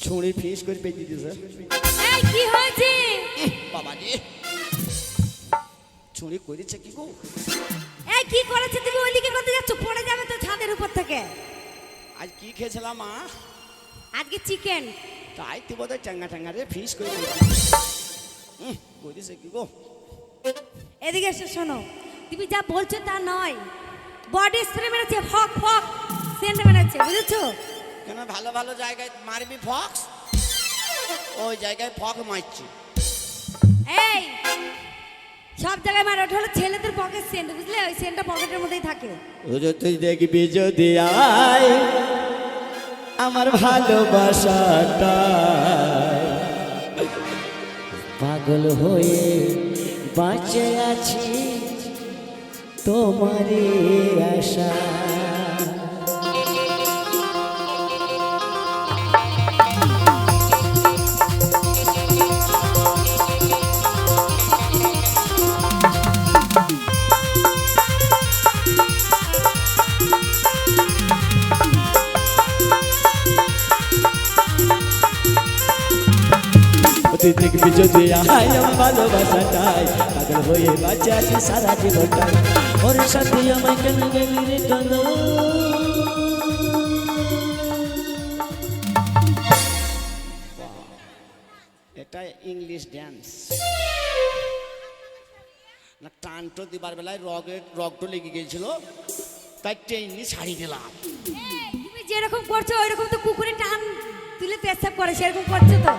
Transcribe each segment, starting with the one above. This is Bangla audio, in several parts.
ছুঁড়ি ফিস করে পেয়ে দিতেছে। এই কি হয়েছে বাবা রে, ছুঁড়ি করেছে কি গো? এই কি করেছে তুমি ওইদিকে করতে যাচ্ছ? পড়ে যাবে তো ছাদের উপর থেকে। আজ কি খেয়েছিলাম মা? আজকে চিকেন। তাই তো বোধহয় চাঙ্গা টাঙ্গা রে ফিস করে করেছে কি গো? এদিকে এসে শোনো, তুমি যা বলছো তা নয়, বডি স্প্রে মেরেছে, ফক ফক সেন্ট মেরেছে, বুঝেছো? কেন ভালো ভালো জায়গায় মারবি ফক্স, ওই জায়গায় ফক মারছি। এই সব জায়গায় মারা, ওটা হলো ছেলেদের পকেট সেন্ট, বুঝলে? ওই সেন্টটা পকেটের মধ্যেই থাকে। তুই দেখবি যদি আয় আমার ভালোবাসাটা, পাগল হয়ে বাঁচে আছি তোমারই আশা। তুই দেখবি যদি আয় আমার ভালোবাসাটাই, পাগল হয়ে বাঁচে আছি সারা জীবনটাই। ওর সাথে আমায় কেন গেলি রে কেন? এটা ইংলিশ ড্যান্স না, টানটো দিবার বেলায় রগটো লেগে গিয়েছিল, তাই টেনে ছাড়ি দিলাম। তুমি যেরকম করছো ওইরকম তো কুকুরে টান তুলে পেশাব করে, সেরকম করছো তো।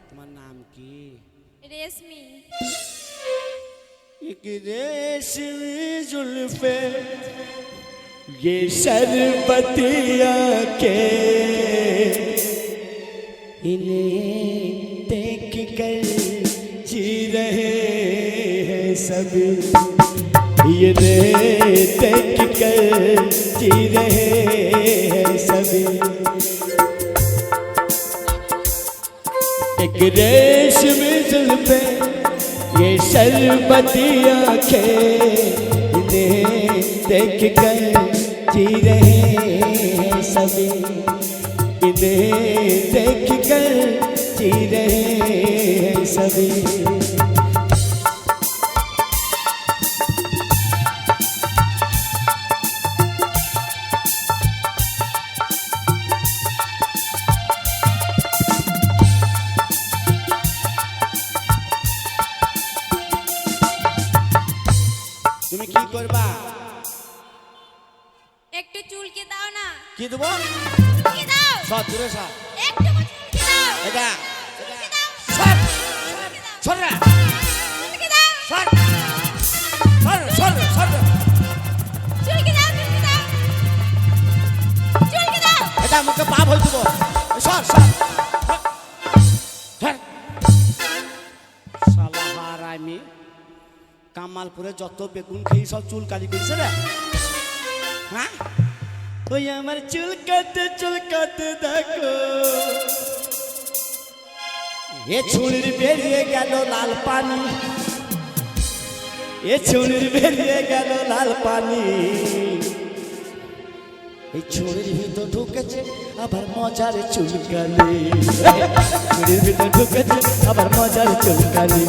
তোমার নাম কি? রেশমি। एक रेशमी जुल्फे ये शरबती आंखें, इन्हें देख कर जी रहे हैं सभी, ये देख कर जी रहे हैं सभी। एक रेशमी जुल्फे ये शरबती आंखें, इन्हें देख कर जी रहे हैं सभी, इन्हें देख कर जी रहे हैं सभी। তুমি কি করবা? একটু চুলকে দাও না। কি দেবো? চুলকে দাও। সব দূরে সব। একটু চুলকে দাও। এটা চুলকে দাও। সর চুলকে দাও। সর না, চুলকে দাও। সর সর সর সর। চুলকে দাও, চুলকে দাও। চুলকে দাও। এটা মুখে পাপ হয়ে দেবো। সর সর সর। শালা হারামি, কামালপুরে যত বেগুন খেয়ে সব চুল কালি করেছে রে। হ্যাঁ, ওই আমার চুলকাতে দেখো, এ ছুরির বেরিয়ে গেল লাল পানি, এ ছুরির বেরিয়ে গেল লাল পানি, এই ছুরির ভিতর ঢুকেছে আবার মজার চুলকালি, ছুরির ভিতর ঢুকেছে আবার মজার চুলকালি,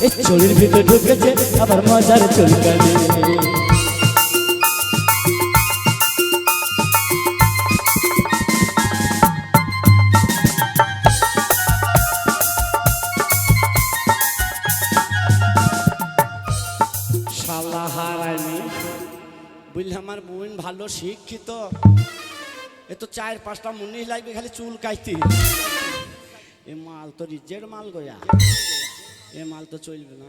এই ছুরির ভিতর ঢুকেছে আবার মজার চুলকালি। শালা হারামি, বুঝলি আমার বোন ভালো শিক্ষিত, এ তো 4-5টা মুনিশ লাগবে খালি চুল কাইতে। এ মাল তো রিজের মাল গয়া, এ মাল তো চলবে না।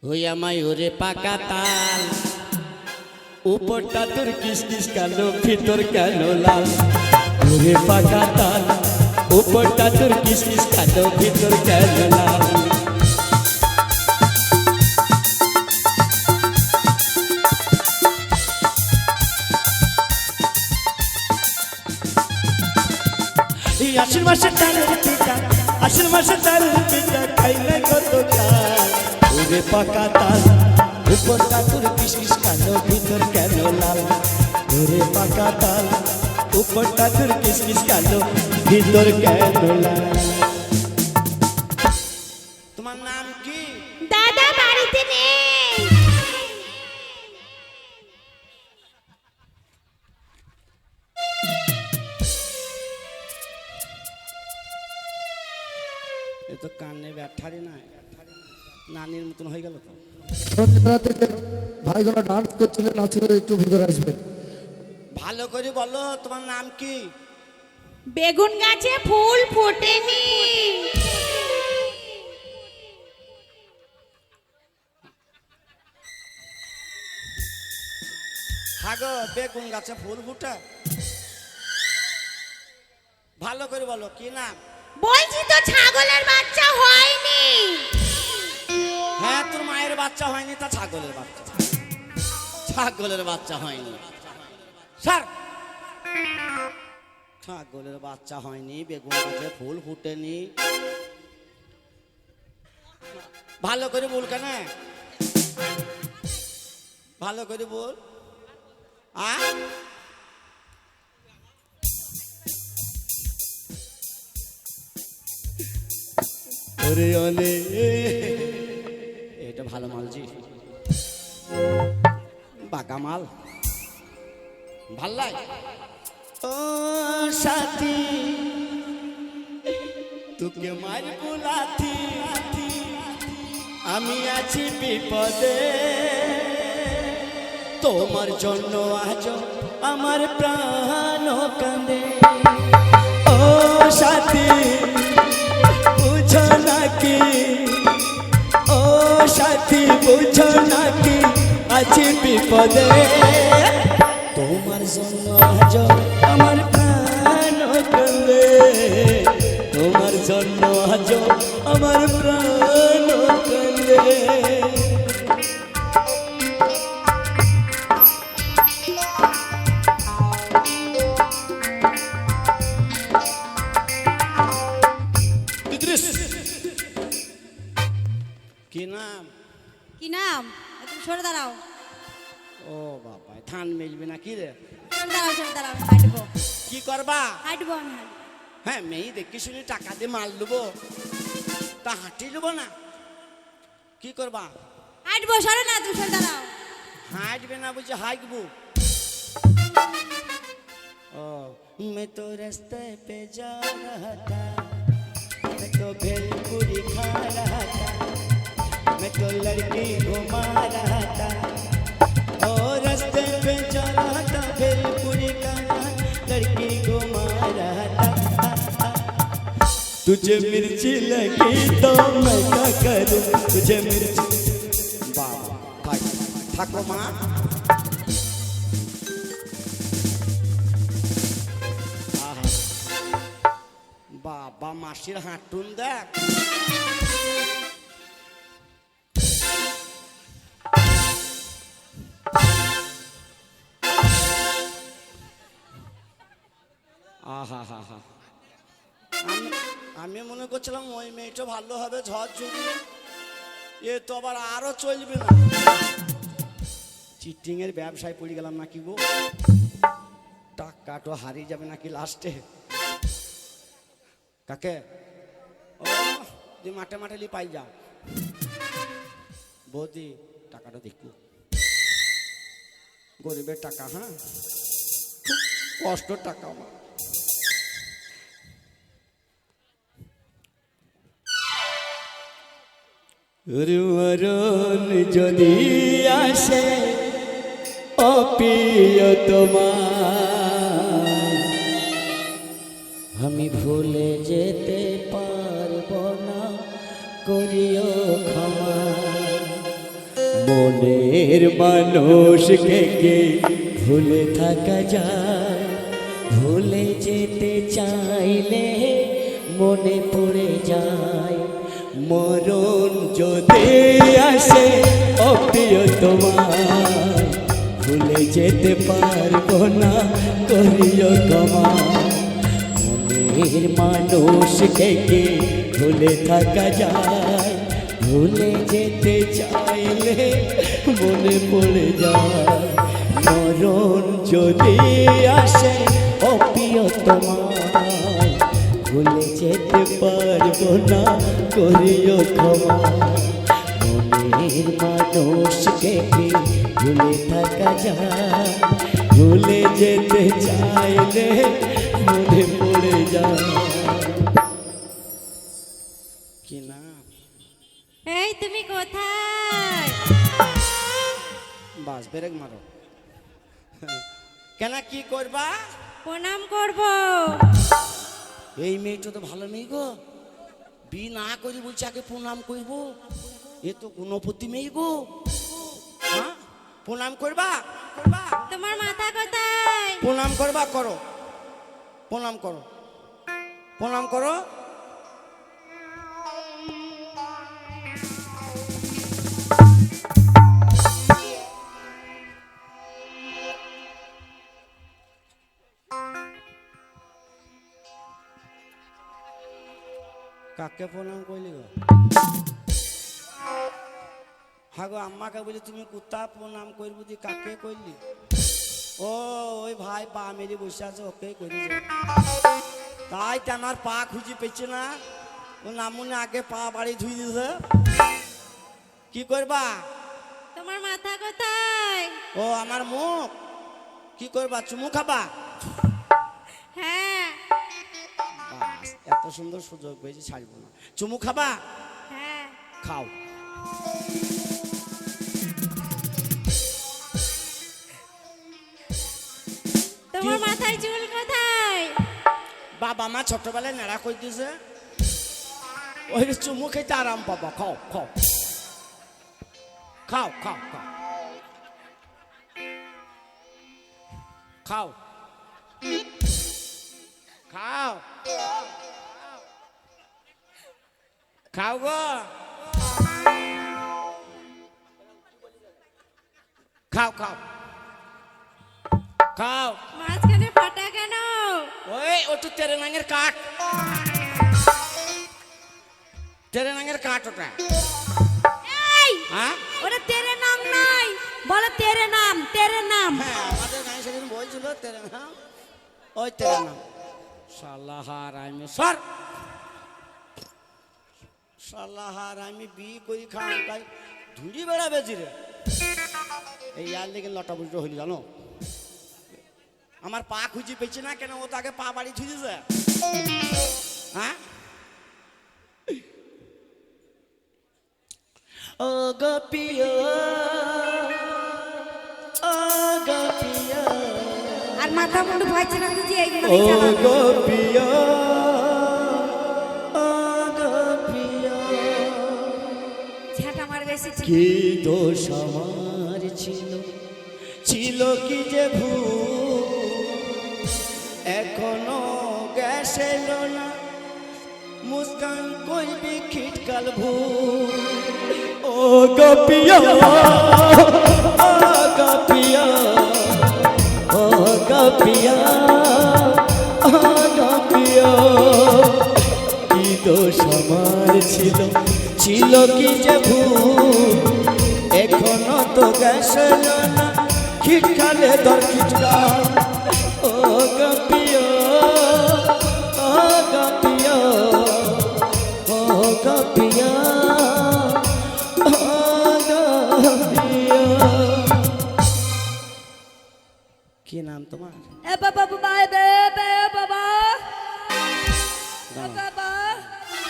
ওই আমায় ওরে পাকা তাল, উপরটা তোর কিসকিস কালো, ভিতর কেন লাল, ওরে পাকা তাল, উপরটা তোর কিসকিস কালো, ভিতর কেন লাল। আশ্বিন মাসে তালের পিঠা, আশ্বিন মাসে তালের পিঠা খাইলে কত কাল, ওরে পাকা তাল, উপরটা তোর কিসমিস কালো ভিতর কেন লাল ওরে পাকা তাল উপরটা তোর কিসমিস কালো ভিতর কেন লাল তোমার নাম কি দাদা বাড়িতে নেই। এ তো কানে ব্যাঠারি না নানির মতন হয়ে গেল তো ভাইগুলো ডান্স করছিলেন নাচলে একটু ভিতরে আসবেন। ভালো করে বলো তোমার নাম কি বেগুন গাছে ফুল ফোটেনি। হাগো বেগুন গাছে ফুল ফুটে ভালো করে বলো কি নাম বলছি তো ছাগলের বাচ্চা হয়নি। হ্যাঁ তোর মায়ের বাচ্চা হয়নি তা ছাগলের বাচ্চা ছাগলের বাচ্চা হয়নি স্যার ছাগলের বাচ্চা হয়নি বেগুন গাছে ফুল ফুটেনি ভালো করে বল কেন ভালো করে বল আ ওরে অলে এটা ভালো মাল জি বাঁকা মাল ভাল লাগে ও সাথী তোকে মারবো লাথি আমি আছি বিপদে তোমার জন্য আজ আমার প্রাণ কাঁদে ও সাথী বুঝো নাকি ও সাথী বুঝো নাকি আছি বিপদে তোমার জন্য আজ আমার প্রাণ কাঁদে তোমার জন্য আজ আমার প্রাণ কাঁদে কি নাম কি নাম তুমি সরে দাঁড়াও। ও বাবা ধান মিলবে না কি রে সরে দাঁড়াও হাঁটবো। কি করবা হাঁটবো আমি হাঁটবো। হ্যাঁ মেয়ে দেখি শুনি টাকা দিয়ে মাল নেবো তা হাঁটি নেবো না কি করবা হাঁটবো সরে না তুমি সরে দাঁড়াও। হাঁটবে না বুঝে হাঁকবো ও मैं तो रास्ते पे जा रहा था मैं तो भेलपुरी खा रहा था मैं तो लड़की घुमा रहा था ओ रास्ते पे जा रहा था भेलपुरी खा रहा लड़की घुमा रहा था तुझे मिर्ची लगी तो मैं क्या करूं तुझे मिर्ची बाबा भाई ठाकुर माँ বাবা মাসির হাঁটুন দেখ আহা হা হা আমি মনে করছিলাম ওই মেয়েটা ভালো হবে ঝড় ঝুড়ি এ তো আবার আরো চলবে না চিটিং এর ব্যবসায় পড়ে গেলাম নাকি গো টাকাটা হারিয়ে যাবে নাকি লাস্টে কাকে ও তুই মাঠে মাঠে লি পাই যা বৌদি টাকাটা দেখু গরিবের টাকা হ্যাঁ কষ্ট টাকা আমার মরণ যদি আসে অপ্রিয় তোমার আমি ভুলে যেতে পারবো না করিও ক্ষমা মনের মানুষকে কে ভুলে থাকা যায় ভুলে যেতে চাইলে মনে পড়ে যায় মরণ যদি আসে অপ্রিয় তোমার ভুলে যেতে পারবো না করিও ক্ষমা মনের মানুষকে কে ভুলে থাকা যায় ভুলে যেতে চাইলে মনে পড়ে যায় মরণ যদি আসে অপ্রিয়তমায় ভুলে যেতে পারবো না করিও ক্ষমা মনের মানুষকে কি ভুলে থাকা যায় ভুলে যেতে চাইলে মনে পড়ে যায় কি না এই তুমি কোথায়? বাস ব্রেক মারো কেন কি করবা প্রণাম করব। এই মেয়েটা তো ভালো মেয়ে গো বি না করি বলছে আগে প্রণাম করব এ তো গুণপতি মেয়ে গো হ্যাঁ প্রণাম করবা করবা তোমার মাথা কোথায়? প্রণাম করবা করো প্রণাম করো প্রণাম করো কাকে প্রণাম করলি গো হ্যাঁ গো আম্মাকে বলি তুমি কুত্তা প্রণাম করবো দি কাকে করলি ও ওই ভাই পা মেরে বসে আছে ওকে করি তাই তো আমার পা খুঁজে পেয়েছে না ও নামুনে আগে পা বাড়ি ধুই দিছে কি করবা তোমার মাথা কোথায়? ও আমার মুখ কি করবা চুমু খাবা হ্যাঁ বাস, এত সুন্দর সুযোগ পেয়েছি ছাড়বো না চুমু খাবা হ্যাঁ খাও তোমার মাথায় চুল কোথায়? বাবা মা ছোটবেলায় নেড়া করে দিয়েছে ওই চুমু খেতে আরাম পাবা খাও খাও খাও খাও খাও খাও খাও খাও গো খাও খাও খাও মাঝখানে ফাটা কেন? ওই ও তো তেরে নাঙের কাঠ তেরে নাঙের কাঠ ওটা এই হ্যাঁ ওটা তেরে নাম নাই বলে তেরে নাম তেরে নাম। হ্যাঁ আমাদের নাই সেদিন বলছিল তেরে নাম ওই তেরে নাম সাল্লাহার আমি সর সাল্লাহার আমি বি করি খান তাই ধুড়ি বেড়াবে জিরে এই আর লেগে লটা বুঝতে হইল জানো আমার পা খুঁজি পেয়েছে না কেন ও তো আগে পা বাড়ি ছুঁজেছে হ্যাঁ ও গোপিয়া ও গোপিয়া আর মাথা মুন্ডু ভয়ছে না তুই এইগুলো ও চালা গোপিয়া ও গোপিয়া ঝাঁটা মার বেশি ছিল। কি দোষ আমার ছিল ছিল কি যে ভুল এখনো গ্যাস এলো না মুস্কান কইবি খিটকাল ভুল ও গোপিয়া ও গোপিয়া ও গোপিয়া ও গোপিয়া কি দোষ আমার ছিল ছিল কি যে ভুল এখনো তো গ্যাস এলো না খিটকালে দর খিটকাল ও গোপিয়া ও গোপিয়া ও গোপিয়া ও গোপিয়া কি নাম তোমার এ বাবা বাবা এ বাবা বাবা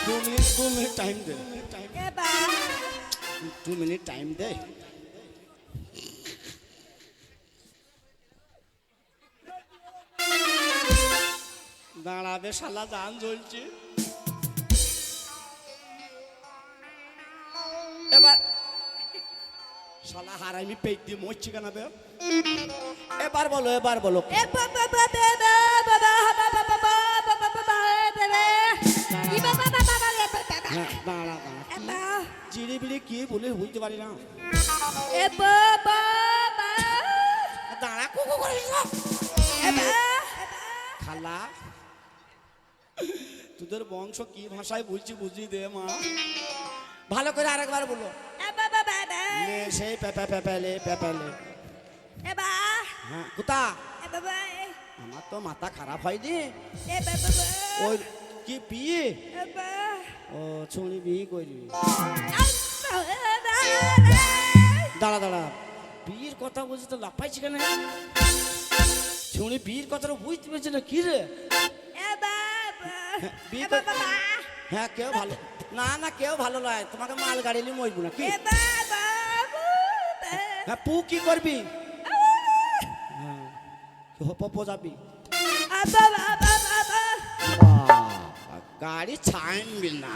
2 মিনিট টাইম দে এ বাবা 2 মিনিট টাইম দে দাঁড়াবে শালা জান জ্বলছে এবার শালা হারাইনি পেট দিয়ে মরছি কেন বে এবার বলো এ বাবা বাবা বাবা বাবা বাবা বাবা বাবা ই বাবা বাবা বাবা হ্যাঁ দাঁড়া এ বাবা জিরি বিড়ি কি বলে বুঝতে পারি না এ বাবা দাঁড়া কুকু করিস না এ বাবা খালা তোদের বংশ কি ভাষায় বলছি বুঝি দে মা ভালো করে আরেকবার বলো। লে, সেই পেপালে। হ্যাঁ কোথা? আমার তো মাথা খারাপ হয়নি। ওই কি বিয়ে? ও ছুঁড়ি বিয়ে করবি? দাঁড়া বিয়ের কথা বলছি তো লাফাইছি কেন? ছুঁড়ি বিয়ের কথাটা বুঝতে পেরেছি না কি রে? হ্যাঁ কেউ ভালো না কেউ ভালো নয়, তোমাকে মাল গাড়ি নিয়ে মরবো না কি? হ্যাঁ পু কি করবি? হ্যাঁ পপো যাবি? গাড়ি ছাড়বি না,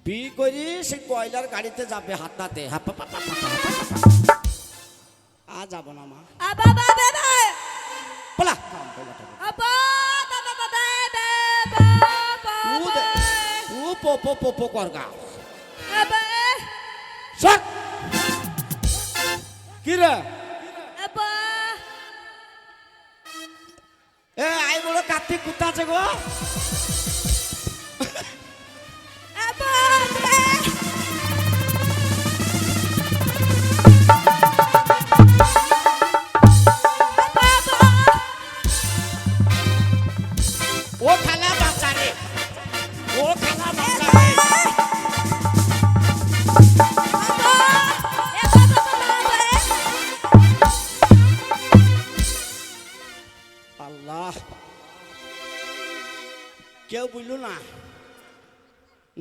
বি করি সেই কয়লার গাড়িতে যাবে হাতাতে। আর যাবো না মা, বলা পপো করগা কি রে? এ আই বড় কার্তিক কুত্তা আছে গো। ও খালা বাচ্চা রে, ও খালা বাচ্চা রে। আল্লাহ কেউ বুঝলো না,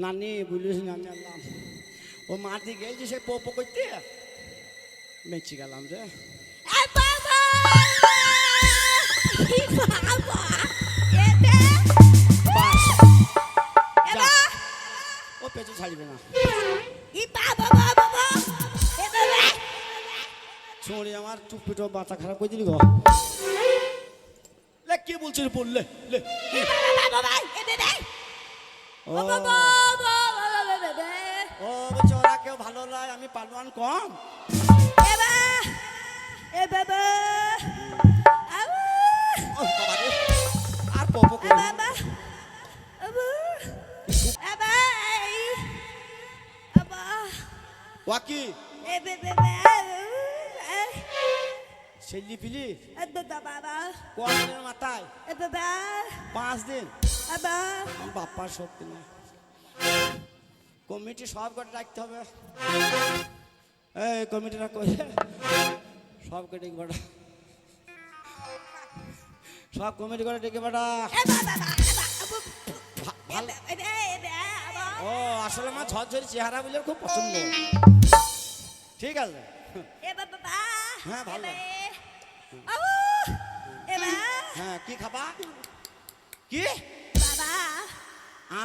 নানি বুঝলিস নানি আল্লাহ। ও মাটি গেছি সে পোপো করতে বেঁচে গেলাম যে। ও পেছু ছাড়বে না, ছড়ি আমার টুপিটো বাচ্চা খারাপ করে দিলি গো। কি বলছিস বললে? ও বলছে ওরা কেউ ভালো নয়, আমি পালোয়ান কম। আর পপো কি ছেলি পিলি কদিনের মাথায়? 5 দিন। বাপ্পার সত্যি না, কমিটি সব করে রাখতে হবে। এই কমিটিরা কই সব করে ডেকে বেটা, সব কমিটি করে ডেকে বেটা। ও আসলে আমার ঝরঝরি চেহারা বলে খুব পছন্দ। ঠিক আছে হ্যাঁ ভালো। হ্যাঁ কি খাবা? কি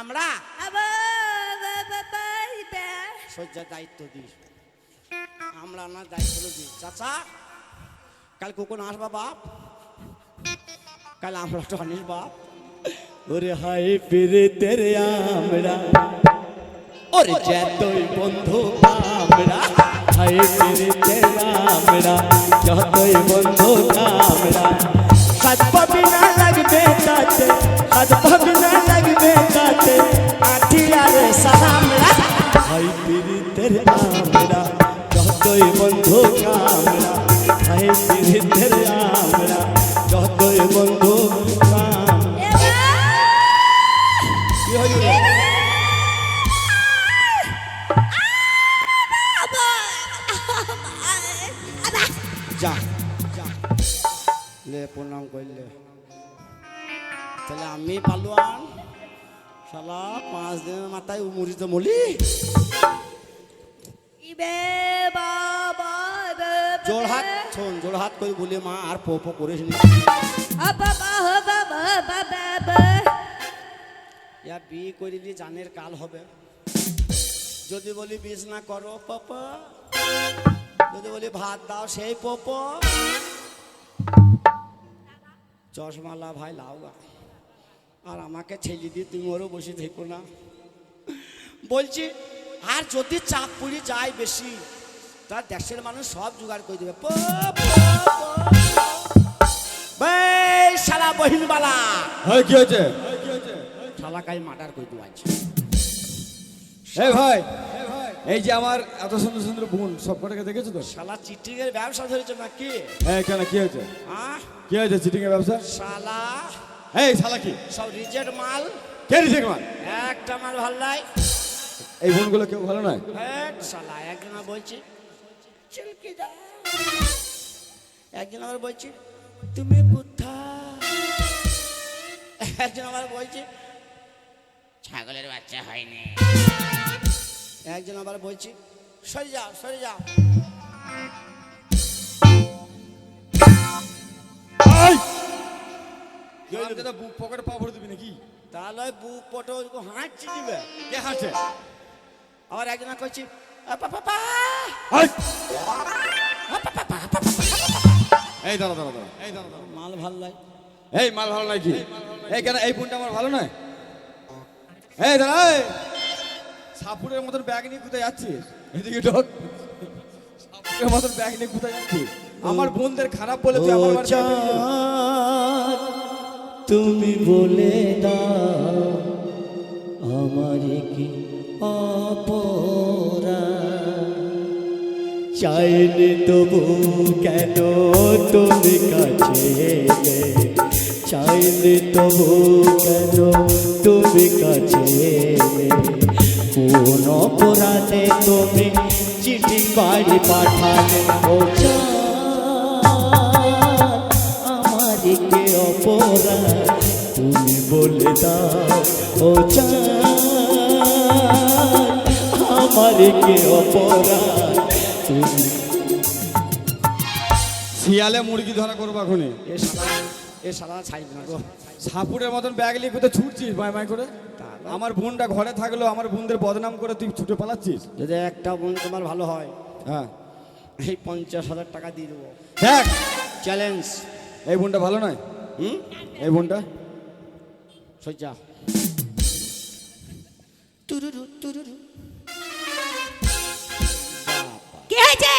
আমরা সজ্জার দায়িত্ব দিই, আমরা না দায়িত্ব দিই। চাচা কাল কখন আসবা বাপ? কাল আমরা তো আনিস বাপ। ওরে হাই পিরিতের আমরা, ওরে যতই বন্ধু আমরা, হাই পিরিতের আমরা যতই বন্ধু আমরা। হাত পাবি না লাগবে তাতে, হাত পাবি না লাগবে তাতে, আঠিয়ারে সাহামরা। হাই পিরিতের আমরা যতই বন্ধু আমরা, হাই পিরিতের আমরা যতই বন্ধু। প্রণাম করলে তাহলে আমি পালোয়ান শালা 5 দিনের মাথায় উমরিত মলি। জোড়হাত শোন, জোড়হাত করে বলে মা আর পপো করিস নি। বিয়ে করিলি জানের কাল হবে। যদি বলি বিষ না করো পপো, যদি বলি ভাত দাও সেই পপো। চশমালা ভাই লাও গা, আর আমাকে ছেলে দিয়ে তুমি ওরও বসে থেকো না বলছি। আর যদি চাপ পড়ি যায় বেশি, তার দেশের মানুষ সব জোগাড় করে দেবে। শালা বহিনবালা কি হয়েছে? শালা কাই মার্ডার করে দেওয়া আছে। এই ভাই, এই যে আমার এত সুন্দর সুন্দর বোন সব কটাকে দেখেছো তো? শালা চিটিং এর ব্যবসা ধরেছো নাকি? হ্যাঁ, কেন কি হয়েছে? আহ কি হয়েছে চিটিং এর ব্যবসা? শালা এই শালা কি? সব রিজেক্ট মাল, কে দিছে মাল? একটা মাল ভাল নাই। এই বোনগুলো কেউ ভালো নয়। শালা একজন বলছি চুলকি দাও, একজন আবার বলছি তুমি কোথায়, একজন আবার বলছে ছাগলের বাচ্চা হয়নি, একজন আবার বলছি সরে যাও সরে যাও। বুক পকেটে পা ভরে দিবি নাকি? তাহলে বুক পটো হাঁটছি দিবে, কে হাঁটছে? আবার একজন করছি এই দাঁড়া দাঁড়া দাঁড়া, এই দাঁড়া দাঁড়া। মাল ভাল লাগে। এই মাল ভালো নয় কি? এই কেন এই বোনটা আমার ভালো নয়? এই দাঁড়া, এই সাপুরের মতন ব্যাগ নিয়ে কোথায় যাচ্ছিস? এদিকে ঢোক। সাপুরের মতন ব্যাগ নিয়ে কোথায় যাচ্ছিস? আমার বোনদের খারাপ বলে তুই আমার বাড়িতে আসবি? তুমি বলে দাও আমার কি অপরাধ, চাইলে তবু কেন তুমি কাছে এলে, চাইলে তবু কেন তুমি কাছে এলে, কোন অপরাধে তুমি চিঠি বাড়ি পাঠালে, ও আমার কে অপরাধ তুমি বলে দাও, ও আমার কে অপরাধ তুমি। শিয়ালে মুরগি ধরা করবো এখনই। এ সারা ছাই না গো, সাপুরের মতন ব্যাগ নিয়ে কোথায় ছুটছিস মাই মাই করে? আমার বোনটা ঘরে থাকলেও আমার বোনদের বদনাম করে তুই ছুটে পালাচ্ছিস। যদি একটা বোন তোমার ভালো হয় হ্যাঁ, এই 50,000 টাকা দিয়ে দেবো, দেখ চ্যালেঞ্জ। এই বোনটা ভালো নয়। এই বোনটা সজ্জা তুরুরু তুরুরু। কি হয়েছে?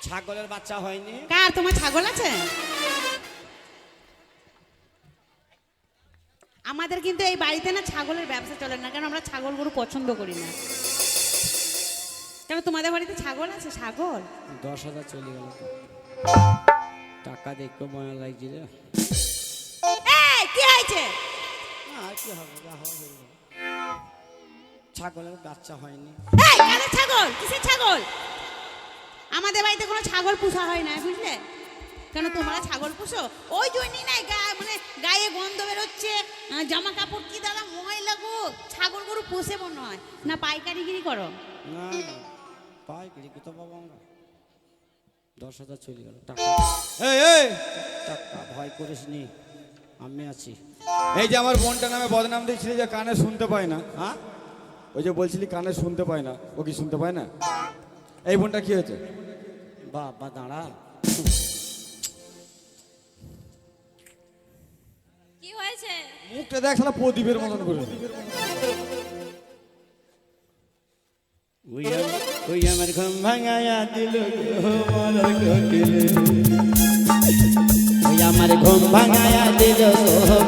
ছাগলের বাচ্চা হয়নি। কার, তোমার ছাগল আছে? আমাদের কিন্তু এই বাড়িতে না ছাগলের ব্যবসা চলে না, কারণ আমরা ছাগল গরু পছন্দ করি না। কেন তোমাদের বাড়িতে ছাগল আছে? ছাগল 10,000 চলে গেল তো। টাকা দেখতে মনে লাগছে রে। এই কি হয়েছে? আর কি হবে, যা হবে হয়ে যাবে। ছাগলের বাচ্চা হয়নি। এই কাদের ছাগল? কিসের ছাগল? আমাদের বাড়িতে কোনো ছাগল পোষা হয় না, বুঝলে? কেন তোমরা ছাগল পোষো? ওই জন্যই নাই মানে গায়ে গন্ধ বেরোচ্ছে, জামা কাপড় কি দাদা ময়লা গো। ছাগল গরু পোষে মনে হয় না, পাইকারিগিরি করো? না পাইকারি কি তো বাবা, আমরা 10,000 চলে গেল। টাকা এই এই টাকা ভয় করিস নি, আমি আছি। এই যে আমার বোনটা নামে বদনাম দিচ্ছিলি যে কানে শুনতে পায় না, হ্যাঁ ওই যে বলছিলি কানে শুনতে পায় না, ও কি শুনতে পায় না? এই বোনটা কি হয়েছে? বাবা দাঁড়া, কি হয়েছে? মুখটা দেখ শালা প্রদীপের মতন করে। ওই আমার ঘুম ভাঙায়া দিল মারার কোকিলে, ওই আমার ঘুম ভাঙায়া দিল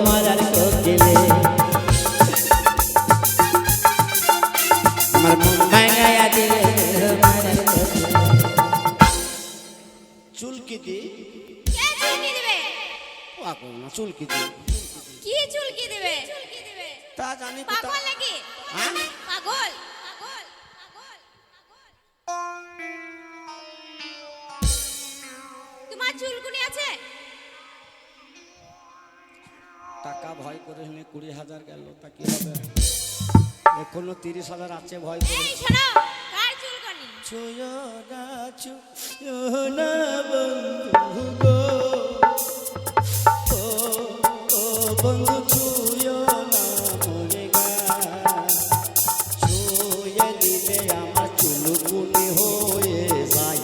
মারার কোকিলে, আমার ঘুম ভাঙায়া দিল মারার কোকিলে। চুলকি দি কে চুলকি দিবে? পাগল না, চুলকি দি। কি চুলকি দিবে? চুলকি দিবে তা জানি তো, পাগল নাকি? হ্যাঁ পাগল? তোমার চুলকুনি আছে? টাকা ভয় করে নিয়ে 20,000 গেল, তা কি হবে? এখনো 30,000 আছে, ভয় করে। এই শোনো, কার চুলকুনি? ছুঁয়ো না ছুঁয়ো না বন্ধু গো, ও ও বন্ধু ছুঁয়ো না মরে গা, ছুঁয়ে দিলে আমার চুলকুনি হয়ে যায়,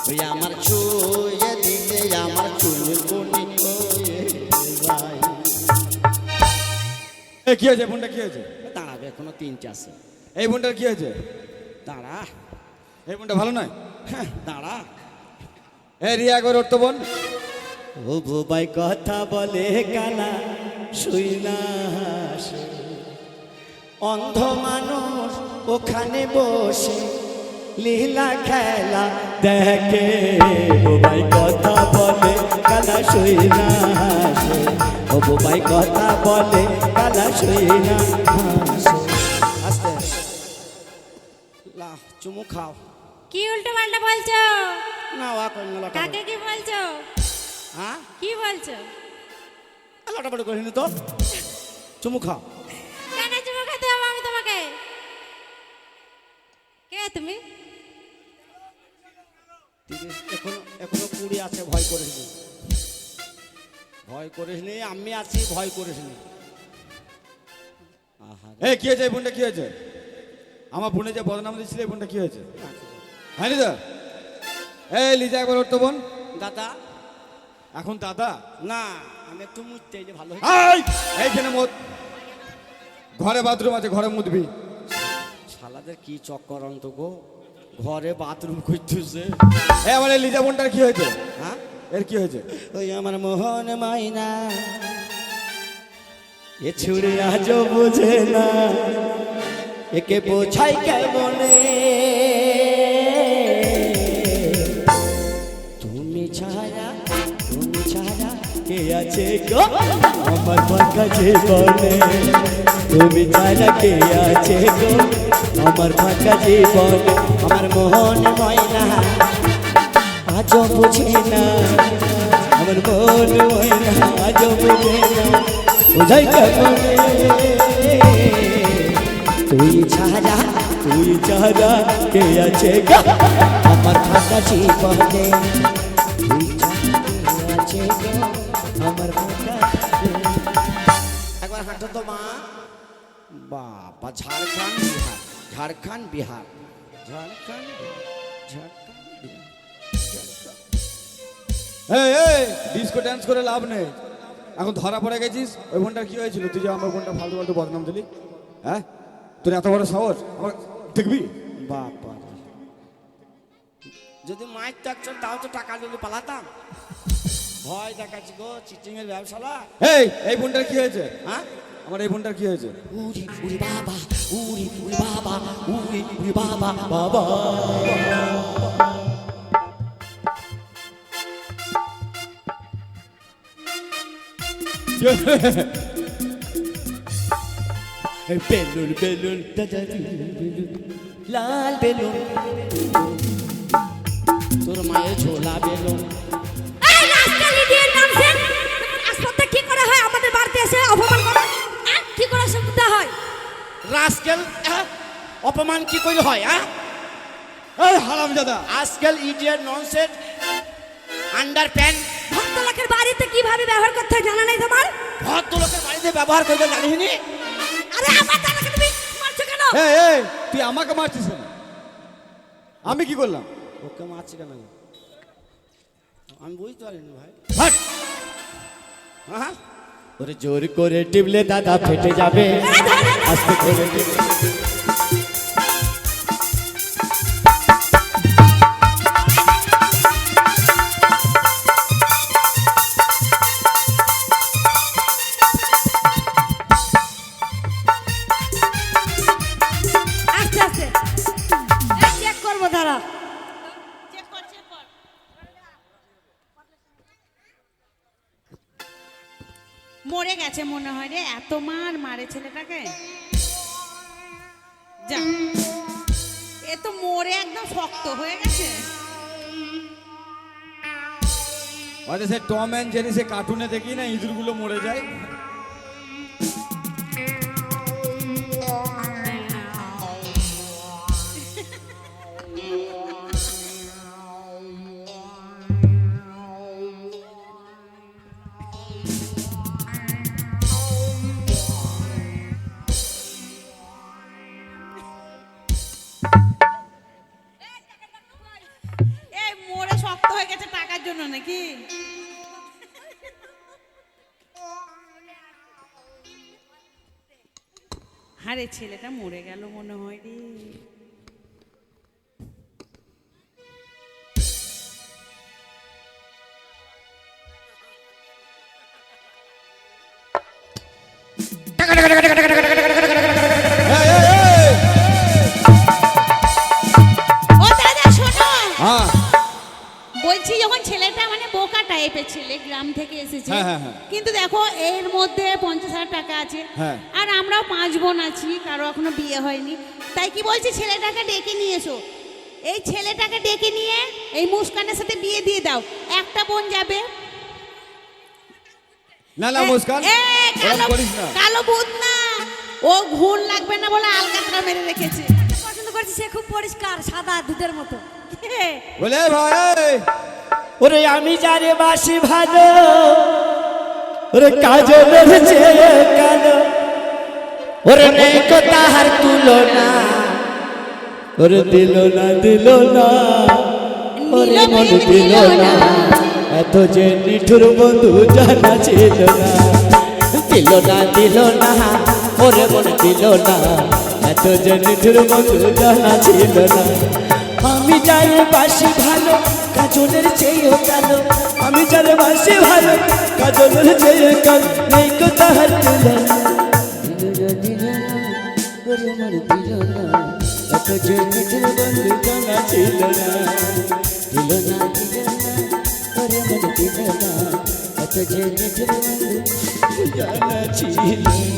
ওই আমার ছুঁয়ে দিলে আমার চুলকুনি হয়ে যায়। এই কি হয়েছে? বোনটা কি হয়েছে? দাঁড়াবে, এখনো 3টে আছে। এই বোনটার কি হয়েছে? দাঁড়া, এই বোনটা ভালো নয়। হ্যাঁ দাঁড়া। এই রিয়া করে ওর তো বোন। ও বোবাই কথা বলে কানা শুই না হাসে, অন্ধ মানুষ ওখানে বসে লীলা খেলা দেখে, বোবাই কথা বলে কালা শুই না হাসে, ও বোবাই কথা বলে কালা শুই না হাসে। আস্তে লা চুমু খাও কি উল্টো পাল্টা বলছো? না ওয়া কোন লটা কাকে কি বলছো? হ্যাঁ কি বলছো? লটা বড় করিনি তো, চুমু খাও। কেন চুমু খেতে হবে আমি তোমাকে? কে তুমি? এখনো এখনো কুড়ি আছে, ভয় করিস নি, ভয় করিস নি, আমি আছি, ভয় করিস নি। আহা এই কি হয়েছে? এই বোনটা কি হয়েছে? আমার বোনে যে বদনাম দিচ্ছিল, এই বোনটা কি হয়েছে? হয়নি তো? এই লিজা একবার ওর তো বোন। দাদা এখন দাদা না, আমি একটু মুছতে এই যে ভালো হয়েছে। এই এইখানে মত, ঘরে বাথরুম আছে, ঘরে মুদবি। শালাদের কি চক্কর অন্ত গো, ঘরে বাথরুম করতেছে। এই আমার এই লিজা বোনটার কি হয়েছে? হ্যাঁ এর কি হয়েছে? ওই আমার মোহন মাইনা এ ছুড়ে আজও বোঝে না, একে বোঝাই কেমনে, তুমি ছাড়া কে আছে গো আমার ফাঁকা জীবনে, তুমি ছাড়া কে আছে গো আমার ফাঁকা জীবনে, আমার মোহন ময়না আজও বোঝে না, আমার মন ময়না আজও বোঝে না, বোঝাই কেমনে, তুই ছাড়া কে আছে গো আমার ফাঁকা জীবনে, তুই ছাড়া কে আছে গো আমার ফাঁকা জীবনে। একবার হাঁটো তো মা। বাবা ঝাড়খণ্ড বিহার, ঝাড়খণ্ড বিহার, ঝাড়খণ্ড ঝাড়খণ্ড। এই ডিস্কো ড্যান্স করে লাভ নেই, এখন ধরা পড়ে গেছিস। ওই বোনটার কি হয়েছিল? তুই যে আমার বোনটা ফালতু ফালতু বদনাম দিলি, হ্যাঁ? তোর এত বড় সাহস, আমার দেখবি? বাবা যদি মায়ের থাকছেন তাও তো টাকা দিলে পালাতাম, ভয় দেখাচ্ছি গো, চিটিং এর ব্যবসালা। এই বোনটার কি হয়েছে? হ্যাঁ আমার এই বোনটার কি হয়েছে? উরি উরি বাবা, উরি উরি বাবা, উরি উরি বাবা বাবা। বেলুন বেলুন দাদা বেলুন, লাল বেলুন, তোর মায়ের ঝোলা বেলুন। এই রাস্তালি দিয়ে নামছেন, আসপত্তা কি করে হয় আমাদের বাড়িতে এসে অপমান করে? কি করে শুনতে হয়? রাস্কেল অপমান কি করে হয়? হ্যাঁ এই হারামজাদা, আজকাল ইডিয়েট ননসেন্স আন্ডার প্যান্ট। ভক্তলোকের বাড়িতে কিভাবে ব্যবহার করতে হয় জানা নেই তোমার? ভদ্রলোকের বাড়িতে ব্যবহার করতে জানিনি। আরে আমার দাদাকে তুমি মারছো কেন? এই তুই আমাকে মারছিস কেন? আমি কি করলাম? ওকে মারছি কেন? আমি বুঝতে পারিনি ভাই। হাট! হ্যাঁ ওরে জোর করে টিপলে দাদা ফেটে যাবে, আস্তে করে টিপলে। আস্তে আস্তে চেক করবো, দাঁড়া। চেক কর, চেক কর। মরে গেছে মনে হয় রে, এত মার মারে ছেলেটাকে। যা, এ তো মরে একদম শক্ত হয়ে গেছে। আরে সে টম অ্যান্ড জেরি, সে কার্টুনে দেখি না ইঁদুরগুলো মরে যায়। এই মরে শক্ত হয়ে গেছে টাকার জন্য নাকি? আরে ছেলেটা মরে গেল মনে হয় রে। টাইপের ছেলে, গ্রাম থেকে এসেছে। হ্যাঁ, হ্যাঁ, হ্যাঁ। কিন্তু দেখো এর মধ্যে 50,000 টাকা আছে। হ্যাঁ। আর আমরাও 5 বোন আছি, কারো এখনো বিয়ে হয়নি। তাই কি বলছি, ছেলেটাকে ডেকে নিয়ে এসো। এই ছেলেটাকে ডেকে নিয়ে এই মুস্কানের সাথে বিয়ে দিয়ে দাও। একটা বোন যাবে। না না মুস্কান, ওরকম করিস না। কালো ভূত না, ও ঘুণ লাগবে না বলে আলকাতরা মেরে রেখেছে। পছন্দ করছি, সে খুব পরিষ্কার সাদা দুধের মতো। বলে ভাই, ওরে আমি যারে বাসি ভালো, ওরে কাজলের চেয়ে কালো, ওরে নেই কো তাহার তুলনা, ওরে দিল না, ওরে মন দিল না, এত যে নিঠুর বন্ধু জানা ছিল না, দিল না, ওরে মন দিল না, এত যে নিঠুর বন্ধু জানা ছিল না। আমি যারে বাসি ভালো, কাজলের চেয়েও কালো, আমি যারে বাসি ভালো, কাজলের চেয়ে কালো, নেই কো তাহার তুলনা, ওরে মন দিল না, এত যে নিঠুর বন্ধু জানা ছিল না, ওরে মন দিল না, এত যে নিঠুর বন্ধু জানা ছিল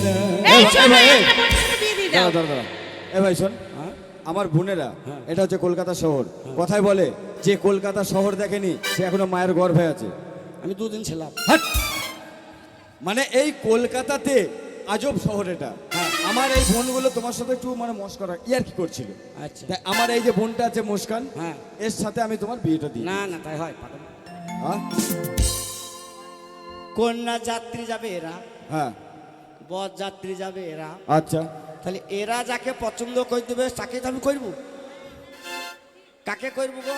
না। এই এই শোনো, ভাই, এই। একটা বোনের সাথে বিয়ে দিয়ে দাও। দাঁড়া। এ ভাই শোন, আমার বোনেরা, এটা হচ্ছে কলকাতা শহর। কথায় বলে যে কলকাতা শহর দেখেনি সে এখনো মায়ের গর্ভে আছে। আমি দুদিন ছিলাম। হাট! মানে এই কলকাতাতে আজব শহর এটা। আমার এই বোনগুলো তোমার সাথে একটু মানে মস্করা ইয়ার কি করছিল। আচ্ছা। তাই আমার এই যে বোনটা আছে মুস্কান, হ্যাঁ। এর সাথে আমি তোমার বিয়েটা দিই। না না, তাই হয় পাগল। হ্যাঁ? কন্যা যাত্রী যাবে এরা, হ্যাঁ, বর যাত্রী যাবে এরা, আচ্ছা। তাহলে এরা যাকে পছন্দ করে দেবে তাকে তো আমি করবো। কাকে করবো গো?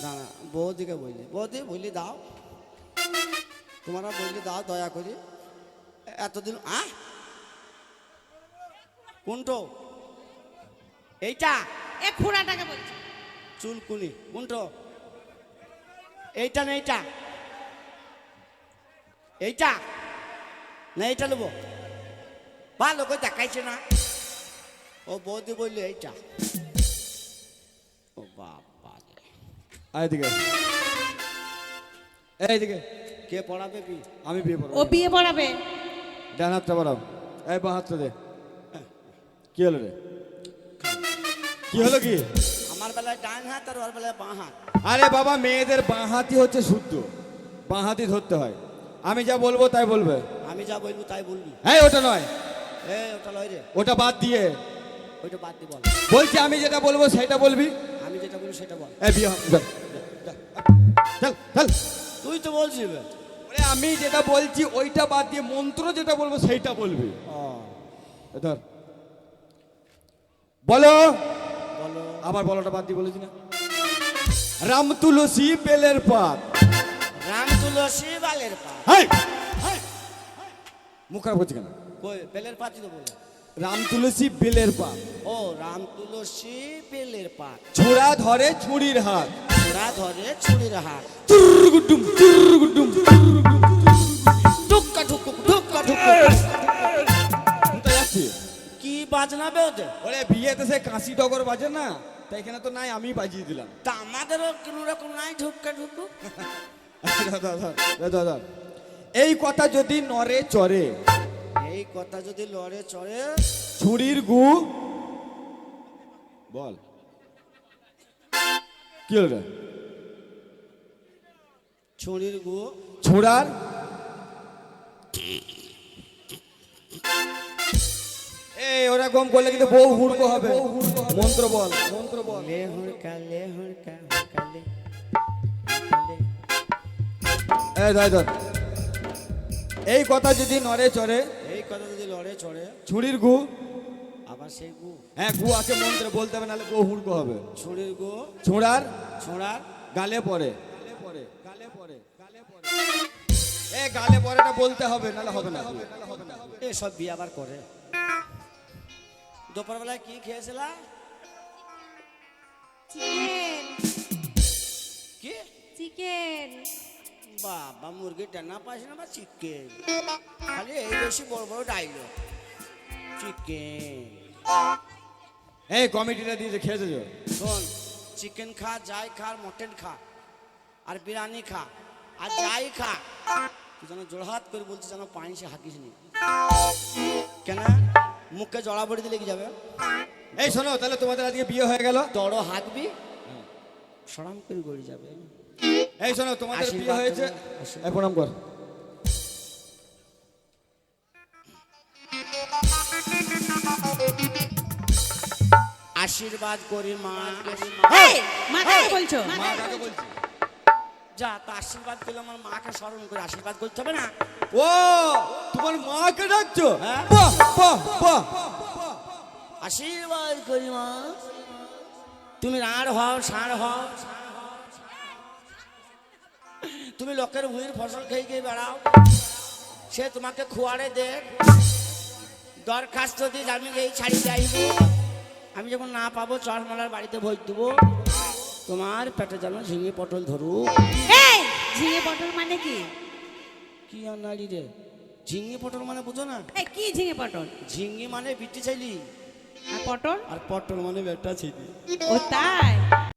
না বৌদিকে বললি, বৌদি বললি দাও, তোমরা বললি দাও দয়া করে। এতদিন কোনটো? এইটা এ খুড়াটাকে বলছি। চুলকুনি কোনটো? এইটা না এইটা? এইটা না এইটা নেবো? ভালো করে দেখাইছে না। ও বৌদি বললি এইটা। ও বাবা, এইদিকে, এইদিকে। কে পড়াবে কি? আমি বিয়ে করবো। ও বিয়ে পড়াবে। ডান হাতটা বাড়াও, এই বাঁ হাতটা দে। কি হলো রে? কি হলো কি? আমার বেলায় ডান হাত আর ওর বেলায় বাঁ হাত। আরে বাবা, মেয়েদের বাঁ হাতই হচ্ছে শুদ্ধ, বাঁ হাতই ধরতে হয়। আমি যা বলবো তাই বলবে। আমি যা বলবো তাই বলবি। হ্যাঁ, ওটা নয়, ওটা লয় রে, ওটা বাদ দিয়ে ওইটা বাদ দি বল। বলছি আমি যেটা বলবো সেটা বলবি। আমি যেটা বলবো সেটা বল। এই বিয়ে চল চল চল। তুই তো বলছিস বে। ওরে আমি যেটা বলছি ওইটা বাদ দিয়ে মন্ত্র যেটা বলবো সেইটা বলবি। এ ধর, বলো। বলো। আবার বলোটা বাদ দিয়ে বলেছি না? রাম তুলসী বেলের পাত। রাম তুলসী বালের পাত। হাই মুখ খারাপ করছি কেন? কই বেলের পাতই তো বলে। রাম তুলসী বেলের পাত। ও রাম তুলসী বেলের পাত। ছোড়া ধরে ছুরির হাত। ওরা ধরে ছুরির হাত। তুরগুডুম তুরগুডুম। ঢুক্কা ঢুক্কু ঢুক্কা ঢুক্কু। কোথায় যাচ্ছি? কি বাজনাবে ওদের? ওরে বিয়েতে সে কাশি ডগর বাজে না, তাই এখানে তো নাই, আমি বাজিয়ে দিলাম। তা আমাদেরও কোনো রকম নাই ঢুক্কা ঢুক্কু। ধর। এই কথা যদি নরে চরে, এই কথা যদি লড়ে চড়ে, ছুরির গু বল। কি হলো রে? ছুরির গু ছোড়ার এই ওরকম করলে কিন্তু বউ হুড়কো হবে। মন্ত্র বল, মন্ত্র বল। লে হুড়কা হুড়কা লে হুড়কা লে। এই ধর ধর। এই কথা যদি নরে চরে, এই কথা যদি লড়ে চড়ে, ছুরির গু, আবার সেই গু। হ্যাঁ গু আছে মন্ত্রে বলতে হবে, নাহলে বউ হুড়কো হবে। ছুরির গু ছোড়ার ছোড়ার গালে পড়ে, গালে পড়ে। এ গালে পড়েটা বলতে হবে, নাহলে হবে না। এসব বিয়ে আবার করে। দুপুর বেলায় কি খেয়েছিলা? চিকেন কি? চিকেন। বাবা মুরগির ডানা পাইস না বা চিকেন? খালি এই বেশি বড় বড় ডাইলগ। চিকেন। এই কমিটিটা দিয়ে খেয়েছে শোন, চিকেন খা, যাই খা, মটন খা, আর বিরিয়ানি খা, আর যাই খা তুই যেন জোড়হাত করে বলছিস যেন পানি সে হাঁকিস নি কেন মুখে জড়াবড়ি দিলে কি যাবে এই শোনো, তাহলে তোমাদের আজকে বিয়ে হয়ে গেল। দড় হাঁকবি সরাম করে গড়ি যাবে। এই শোনো, তোমাদের বিয়ে আশীর্বাদ হয়েছে। করো, আশীর্বাদ। এই প্রণাম কর। আশীর্বাদ করি মা। এই মা কাকে বলছো? মা কাকে বলছি? যা তা আশীর্বাদ করলে আমার মাকে স্মরণ করে আশীর্বাদ করতে হবে না? ও, তোমার মাকে ডাকছো? হ্যাঁ। বাহ বাহ বাহ। আশীর্বাদ করি মা, তুমি রাঁড় হও, ষাঁড় হও, তুমি লোকের ভুঁইয়ের ফসল খেয়ে খেয়ে বেড়াও, সে তোমাকে খুয়ারে দে, দরখাস্ত দিয়ে আমি এই ছাড়ি যাইব, আমি যখন না পাবো চরমালার বাড়িতে ভোজ দেবো, তোমার পেটে যেন ঝিঙে পটল ধরুক। এই ঝিঙে পটল মানে কি? কি আর নারী রে, ঝিঙে পটল মানে বুঝো না? এই কি ঝিঙে পটল? ঝিঙে মানে বিটি চাইলি, আর পটল? আর পটল মানে বেটা ছিলি। ও তাই।